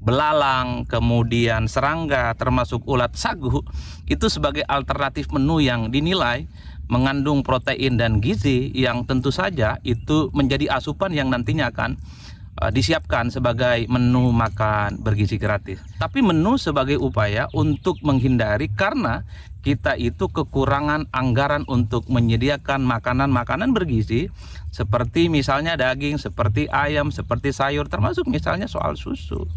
belalang, kemudian serangga, termasuk ulat sagu, itu sebagai alternatif menu yang dinilai mengandung protein dan gizi yang tentu saja itu menjadi asupan yang nantinya akan disiapkan sebagai menu makan bergizi gratis. Tapi menu sebagai upaya untuk menghindari karena kita itu kekurangan anggaran untuk menyediakan makanan-makanan bergizi seperti misalnya daging, seperti ayam, seperti sayur, termasuk misalnya soal susu.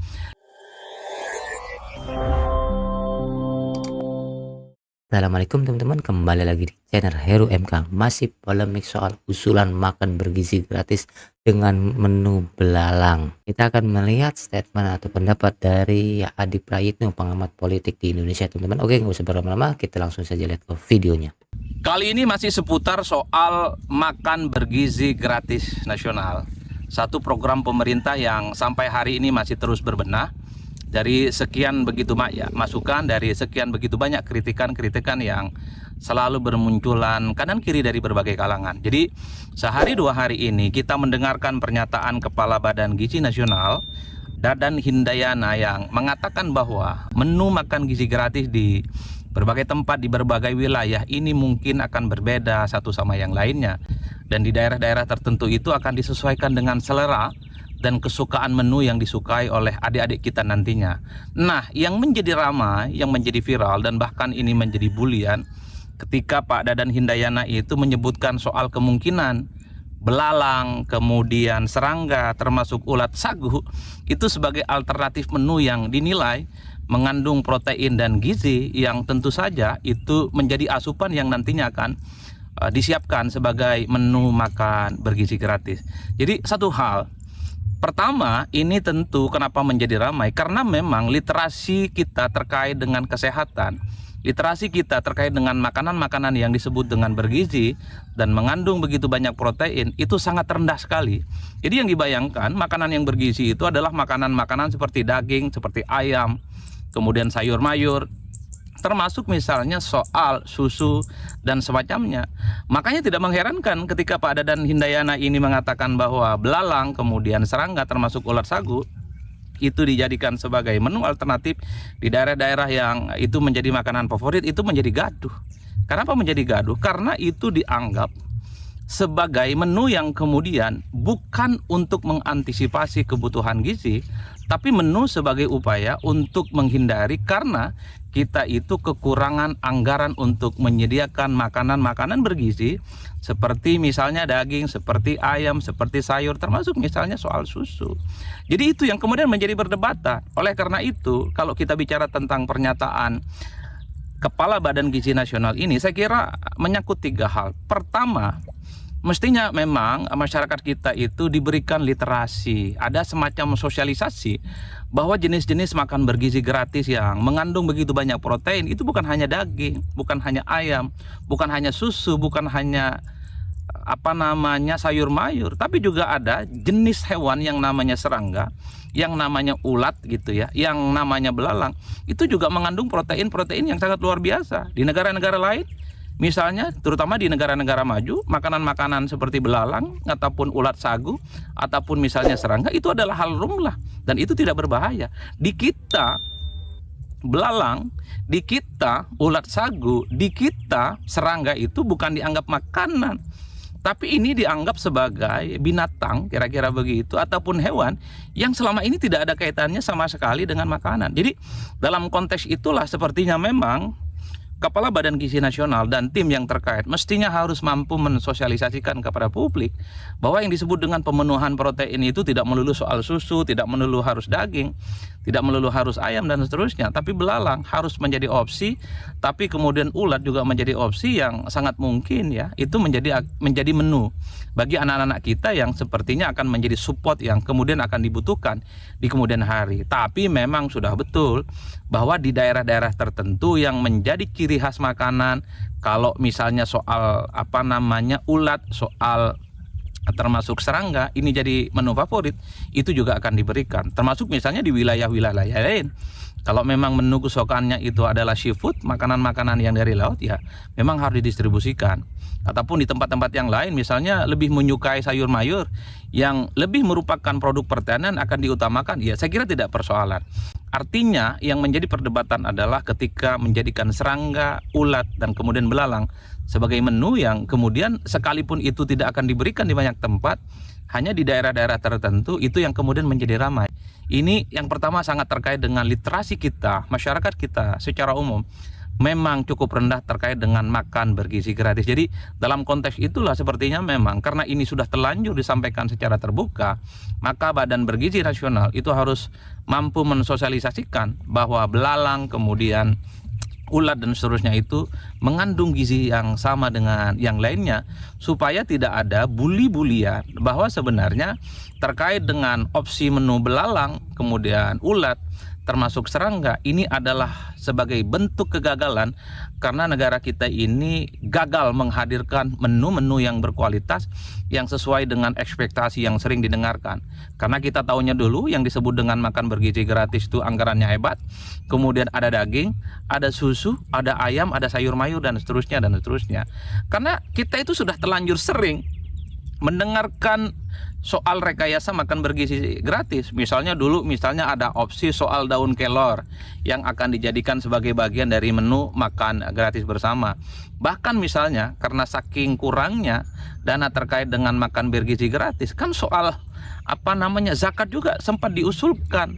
Assalamualaikum teman-teman, kembali lagi di channel Heru MK. Masih polemik soal usulan makan bergizi gratis dengan menu belalang. Kita akan melihat statement atau pendapat dari Adi Prayitno, pengamat politik di Indonesia, teman-teman. Oke, nggak usah berlama-lama, kita langsung saja lihat ke videonya. Kali ini masih seputar soal makan bergizi gratis nasional. Satu program pemerintah yang sampai hari ini masih terus berbenah. Dari sekian begitu banyak masukan, dari sekian begitu banyak kritikan-kritikan yang selalu bermunculan kanan kiri dari berbagai kalangan. Jadi sehari dua hari ini kita mendengarkan pernyataan Kepala Badan Gizi Nasional Dadan Hindayana yang mengatakan bahwa menu makan gizi gratis di berbagai tempat di berbagai wilayah ini mungkin akan berbeda satu sama yang lainnya, dan di daerah-daerah tertentu itu akan disesuaikan dengan selera dan kesukaan menu yang disukai oleh adik-adik kita nantinya. Nah, yang menjadi ramai, yang menjadi viral, dan bahkan ini menjadi bulian ketika Pak Dadan Hindayana itu menyebutkan soal kemungkinan belalang, kemudian serangga, termasuk ulat sagu, itu sebagai alternatif menu yang dinilai mengandung protein dan gizi yang tentu saja itu menjadi asupan yang nantinya akan disiapkan sebagai menu makan bergizi gratis. Jadi satu hal, pertama, ini tentu kenapa menjadi ramai, karena memang literasi kita terkait dengan kesehatan, literasi kita terkait dengan makanan-makanan yang disebut dengan bergizi dan mengandung begitu banyak protein itu sangat rendah sekali. Jadi yang dibayangkan makanan yang bergizi itu adalah makanan-makanan seperti daging, seperti ayam, kemudian sayur mayur, termasuk misalnya soal susu dan semacamnya. Makanya tidak mengherankan ketika Pak Dadan Hindayana ini mengatakan bahwa belalang, kemudian serangga, termasuk ulat sagu, itu dijadikan sebagai menu alternatif di daerah-daerah yang itu menjadi makanan favorit, itu menjadi gaduh. Kenapa menjadi gaduh? Karena itu dianggap sebagai menu yang kemudian bukan untuk mengantisipasi kebutuhan gizi, tapi menu sebagai upaya untuk menghindari karena kita itu kekurangan anggaran untuk menyediakan makanan-makanan bergizi seperti misalnya daging, seperti ayam, seperti sayur, termasuk misalnya soal susu. Jadi itu yang kemudian menjadi perdebatan. Oleh karena itu, kalau kita bicara tentang pernyataan Kepala Badan Gizi Nasional ini, saya kira menyangkut tiga hal. Pertama, mestinya memang masyarakat kita itu diberikan literasi, ada semacam sosialisasi bahwa jenis-jenis makan bergizi gratis yang mengandung begitu banyak protein itu bukan hanya daging, bukan hanya ayam, bukan hanya susu, bukan hanya sayur mayur, tapi juga ada jenis hewan yang namanya serangga, yang namanya ulat gitu ya, yang namanya belalang, itu juga mengandung protein-protein yang sangat luar biasa. Di negara-negara lain, misalnya terutama di negara-negara maju, makanan-makanan seperti belalang ataupun ulat sagu ataupun misalnya serangga itu adalah hal lumrah dan itu tidak berbahaya. Di kita belalang, di kita ulat sagu, di kita serangga itu bukan dianggap makanan, tapi ini dianggap sebagai binatang, kira-kira begitu, ataupun hewan yang selama ini tidak ada kaitannya sama sekali dengan makanan. Jadi dalam konteks itulah sepertinya memang Kepala Badan Gizi Nasional dan tim yang terkait mestinya harus mampu mensosialisasikan kepada publik bahwa yang disebut dengan pemenuhan protein itu tidak melulu soal susu, tidak melulu harus daging, tidak melulu harus ayam dan seterusnya, tapi belalang harus menjadi opsi, tapi kemudian ulat juga menjadi opsi yang sangat mungkin ya itu menjadi menu bagi anak-anak kita yang sepertinya akan menjadi support yang kemudian akan dibutuhkan di kemudian hari. Tapi memang sudah betul bahwa di daerah-daerah tertentu yang menjadi ciri khas makanan, kalau misalnya soal ulat, soal termasuk serangga, ini jadi menu favorit, itu juga akan diberikan. Termasuk misalnya di wilayah-wilayah lain. Kalau memang menu kesukaannya itu adalah seafood, makanan-makanan yang dari laut, ya memang harus didistribusikan. Ataupun di tempat-tempat yang lain misalnya lebih menyukai sayur mayur yang lebih merupakan produk pertanian akan diutamakan, ya saya kira tidak persoalan. Artinya yang menjadi perdebatan adalah ketika menjadikan serangga, ulat, dan kemudian belalang sebagai menu yang kemudian sekalipun itu tidak akan diberikan di banyak tempat, hanya di daerah-daerah tertentu, itu yang kemudian menjadi ramai. Ini yang pertama sangat terkait dengan literasi kita, masyarakat kita secara umum memang cukup rendah terkait dengan makan bergizi gratis. Jadi dalam konteks itulah sepertinya memang karena ini sudah terlanjur disampaikan secara terbuka, maka Badan Bergizi Nasional itu harus mampu mensosialisasikan bahwa belalang, kemudian ulat dan seterusnya itu mengandung gizi yang sama dengan yang lainnya, supaya tidak ada bully-bulian bahwa sebenarnya terkait dengan opsi menu belalang, kemudian ulat, termasuk serangga, ini adalah sebagai bentuk kegagalan karena negara kita ini gagal menghadirkan menu-menu yang berkualitas yang sesuai dengan ekspektasi yang sering didengarkan. Karena kita tahunya dulu yang disebut dengan makan bergizi gratis itu anggarannya hebat, kemudian ada daging, ada susu, ada ayam, ada sayur mayur, dan seterusnya dan seterusnya. Karena kita itu sudah terlanjur sering mendengarkan soal rekayasa makan bergizi gratis. Misalnya dulu ada opsi soal daun kelor yang akan dijadikan sebagai bagian dari menu makan gratis bersama. Bahkan misalnya karena saking kurangnya dana terkait dengan makan bergizi gratis, kan soal zakat juga sempat diusulkan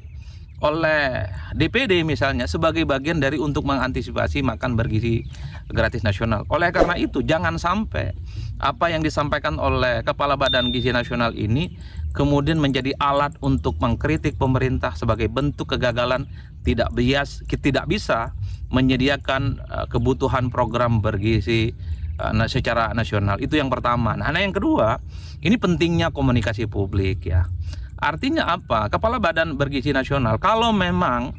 oleh DPD misalnya sebagai bagian dari untuk mengantisipasi makan bergizi gratis nasional. Oleh karena itu jangan sampai apa yang disampaikan oleh Kepala Badan Gizi Nasional ini kemudian menjadi alat untuk mengkritik pemerintah sebagai bentuk kegagalan tidak bisa menyediakan kebutuhan program bergizi secara nasional. Itu yang pertama. Nah, yang kedua, ini pentingnya komunikasi publik ya. Artinya apa? Kepala Badan Bergizi Nasional kalau memang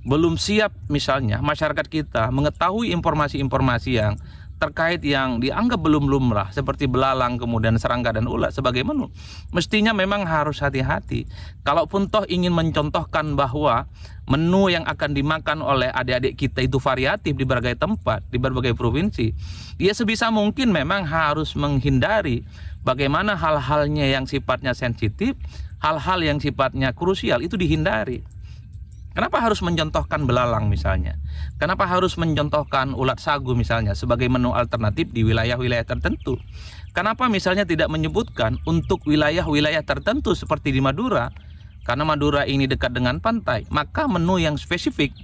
belum siap misalnya masyarakat kita mengetahui informasi-informasi yang terkait yang dianggap belum lumrah seperti belalang, kemudian serangga dan ulat sebagai menu, mestinya memang harus hati-hati. Kalaupun toh ingin mencontohkan bahwa menu yang akan dimakan oleh adik-adik kita itu variatif di berbagai tempat, di berbagai provinsi, ya sebisa mungkin memang harus menghindari bagaimana hal-halnya yang sifatnya sensitif, hal-hal yang sifatnya krusial itu dihindari. Kenapa harus mencontohkan belalang misalnya? Kenapa harus mencontohkan ulat sagu misalnya sebagai menu alternatif di wilayah-wilayah tertentu? Kenapa misalnya tidak menyebutkan untuk wilayah-wilayah tertentu seperti di Madura? Karena Madura ini dekat dengan pantai, maka menu yang spesifik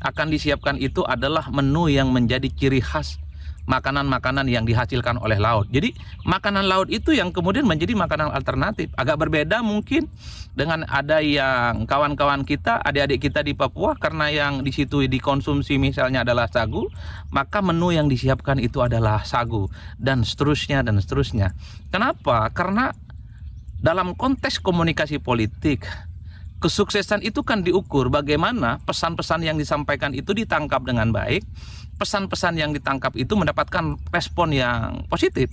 akan disiapkan itu adalah menu yang menjadi ciri khas makanan-makanan yang dihasilkan oleh laut. Jadi makanan laut itu yang kemudian menjadi makanan alternatif. Agak berbeda mungkin dengan ada yang kawan-kawan kita, adik-adik kita di Papua, karena yang di situ dikonsumsi misalnya adalah sagu, maka menu yang disiapkan itu adalah sagu dan seterusnya dan seterusnya. Kenapa? Karena dalam konteks komunikasi politik, kesuksesan itu kan diukur bagaimana pesan-pesan yang disampaikan itu ditangkap dengan baik, pesan-pesan yang ditangkap itu mendapatkan respon yang positif.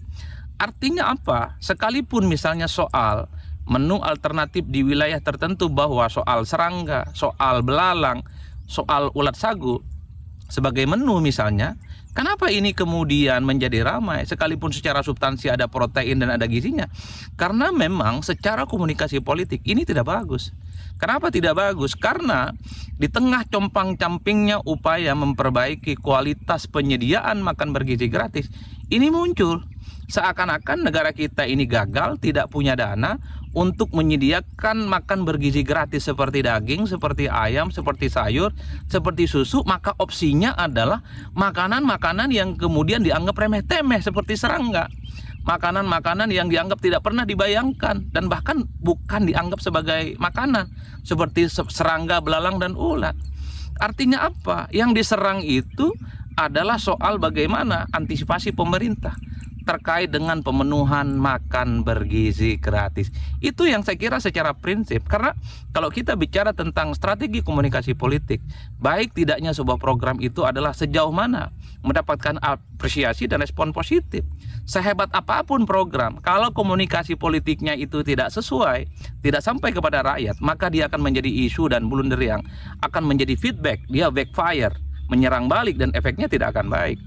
Artinya apa? Sekalipun misalnya soal menu alternatif di wilayah tertentu bahwa soal serangga, soal belalang, soal ulat sagu sebagai menu misalnya, kenapa ini kemudian menjadi ramai sekalipun secara substansi ada protein dan ada gizinya? Karena memang secara komunikasi politik ini tidak bagus. Kenapa tidak bagus? Karena di tengah compang-campingnya upaya memperbaiki kualitas penyediaan makan bergizi gratis, ini muncul seakan-akan negara kita ini gagal, tidak punya dana untuk menyediakan makan bergizi gratis seperti daging, seperti ayam, seperti sayur, seperti susu. Maka opsinya adalah makanan-makanan yang kemudian dianggap remeh-temeh seperti serangga, makanan-makanan yang dianggap tidak pernah dibayangkan dan bahkan bukan dianggap sebagai makanan seperti serangga, belalang, dan ulat. Artinya apa? Yang diserang itu adalah soal bagaimana antisipasi pemerintah terkait dengan pemenuhan makan bergizi gratis. Itu yang saya kira secara prinsip, karena kalau kita bicara tentang strategi komunikasi politik, baik tidaknya sebuah program itu adalah sejauh mana mendapatkan apresiasi dan respon positif. Sehebat apapun program, kalau komunikasi politiknya itu tidak sesuai, tidak sampai kepada rakyat, maka dia akan menjadi isu dan blunder yang akan menjadi feedback, dia backfire, menyerang balik, dan efeknya tidak akan baik.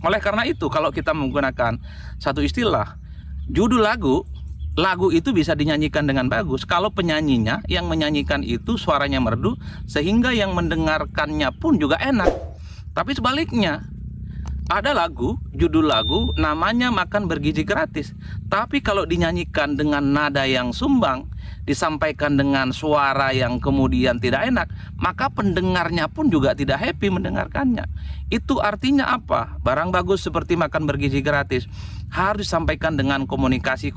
Oleh karena itu, kalau kita menggunakan satu istilah, judul lagu itu bisa dinyanyikan dengan bagus kalau penyanyinya yang menyanyikan itu suaranya merdu sehingga yang mendengarkannya pun juga enak. Tapi sebaliknya, ada judul lagu namanya Makan Bergizi Gratis, tapi kalau dinyanyikan dengan nada yang sumbang, disampaikan dengan suara yang kemudian tidak enak, maka pendengarnya pun juga tidak happy mendengarkannya. Itu artinya apa? Barang bagus seperti Makan Bergizi Gratis harus disampaikan dengan komunikasi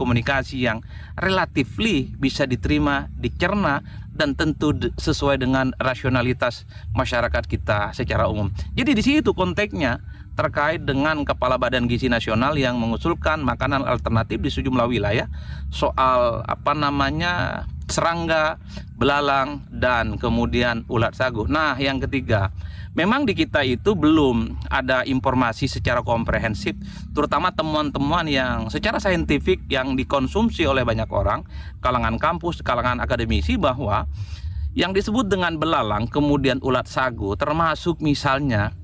yang relatifly bisa diterima, dicerna, dan tentu sesuai dengan rasionalitas masyarakat kita secara umum. Jadi di situ konteksnya terkait dengan Kepala Badan Gizi Nasional yang mengusulkan makanan alternatif di sejumlah wilayah soal serangga, belalang, dan kemudian ulat sagu. Nah, yang ketiga, memang di kita itu belum ada informasi secara komprehensif, terutama temuan-temuan yang secara saintifik yang dikonsumsi oleh banyak orang, kalangan kampus, kalangan akademisi, bahwa yang disebut dengan belalang, kemudian ulat sagu, termasuk misalnya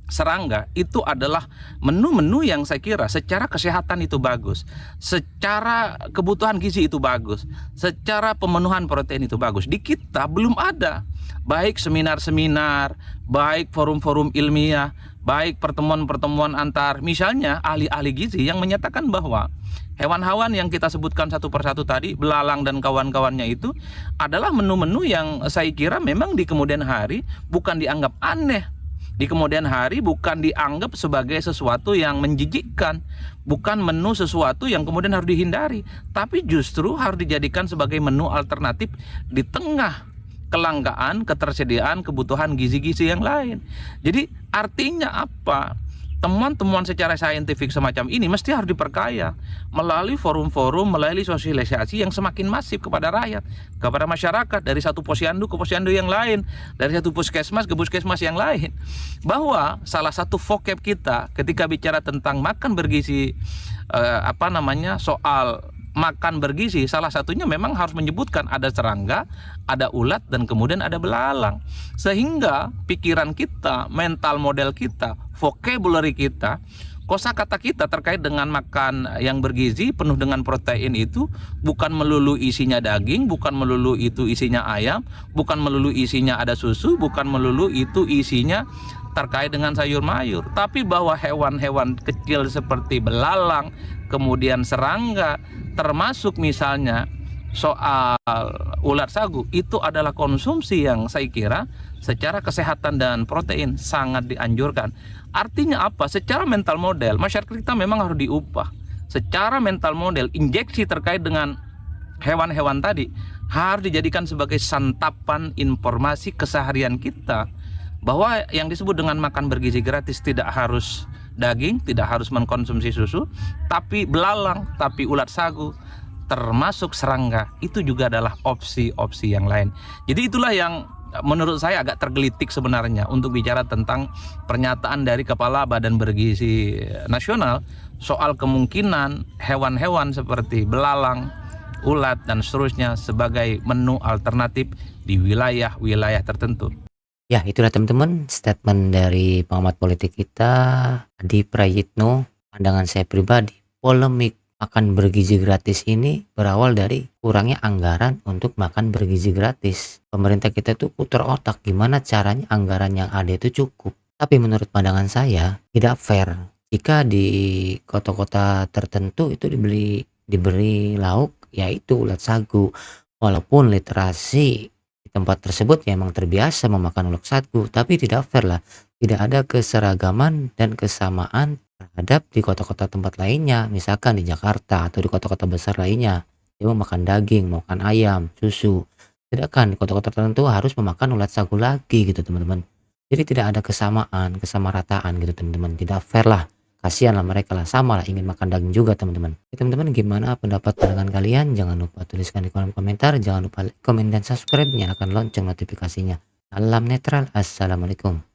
serangga, itu adalah menu-menu yang saya kira secara kesehatan itu bagus, secara kebutuhan gizi itu bagus, secara pemenuhan protein itu bagus. Di kita belum ada, baik seminar-seminar, baik forum-forum ilmiah, baik pertemuan-pertemuan antar misalnya ahli-ahli gizi yang menyatakan bahwa hewan-hewan yang kita sebutkan satu persatu tadi, belalang dan kawan-kawannya, itu adalah menu-menu yang saya kira memang di kemudian hari bukan dianggap aneh, di kemudian hari bukan dianggap sebagai sesuatu yang menjijikkan, bukan menu sesuatu yang kemudian harus dihindari, tapi justru harus dijadikan sebagai menu alternatif di tengah kelangkaan, ketersediaan, kebutuhan gizi-gizi yang lain. Jadi artinya apa? Temuan-temuan secara saintifik semacam ini mesti harus diperkaya melalui forum-forum, melalui sosialisasi yang semakin masif kepada rakyat, kepada masyarakat, dari satu posyandu ke posyandu yang lain, dari satu puskesmas ke puskesmas yang lain, bahwa salah satu vocab kita ketika bicara tentang makan bergizi, soal makan bergizi, salah satunya memang harus menyebutkan ada serangga, ada ulat, dan kemudian ada belalang. Sehingga pikiran kita, mental model kita, vocabulary kita, kosakata kita terkait dengan makan yang bergizi penuh dengan protein itu bukan melulu isinya daging, bukan melulu itu isinya ayam, bukan melulu isinya ada susu, bukan melulu itu isinya terkait dengan sayur mayur, tapi bahwa hewan-hewan kecil seperti belalang, kemudian serangga, termasuk misalnya soal ulat sagu, itu adalah konsumsi yang saya kira secara kesehatan dan protein sangat dianjurkan. Artinya apa? Secara mental model masyarakat kita memang harus diubah. Secara mental model, injeksi terkait dengan hewan-hewan tadi harus dijadikan sebagai santapan informasi keseharian kita, bahwa yang disebut dengan makan bergizi gratis tidak harus daging, tidak harus mengkonsumsi susu, tapi belalang, tapi ulat sagu, termasuk serangga, itu juga adalah opsi-opsi yang lain. Jadi itulah yang menurut saya agak tergelitik sebenarnya untuk bicara tentang pernyataan dari Kepala Badan Bergizi Nasional soal kemungkinan hewan-hewan seperti belalang, ulat, dan seterusnya sebagai menu alternatif di wilayah-wilayah tertentu. Ya, itulah teman-teman statement dari pengamat politik kita, Adi Prayitno. Pandangan saya pribadi, polemik makan bergizi gratis ini berawal dari kurangnya anggaran untuk makan bergizi gratis. Pemerintah kita tuh putar otak gimana caranya anggaran yang ada itu cukup. Tapi menurut pandangan saya tidak fair jika di kota-kota tertentu itu diberi lauk yaitu ulat sagu, walaupun literasi di tempat tersebut ya emang terbiasa memakan ulat sagu, tapi tidak fair lah, tidak ada keseragaman dan kesamaan terhadap di kota-kota tempat lainnya, misalkan di Jakarta atau di kota-kota besar lainnya dia mau makan daging, mau makan ayam, susu, sedangkan di kota-kota tertentu harus memakan ulat sagu lagi gitu teman-teman. Jadi tidak ada kesamarataan gitu teman-teman, tidak fair lah kasihan lah mereka lah, sama lah ingin makan daging juga teman-teman. Oke, teman-teman, gimana pendapat pandangan kalian? Jangan lupa tuliskan di kolom komentar, jangan lupa like, komen dan subscribe, nyalakan lonceng notifikasinya. Salam netral, assalamualaikum.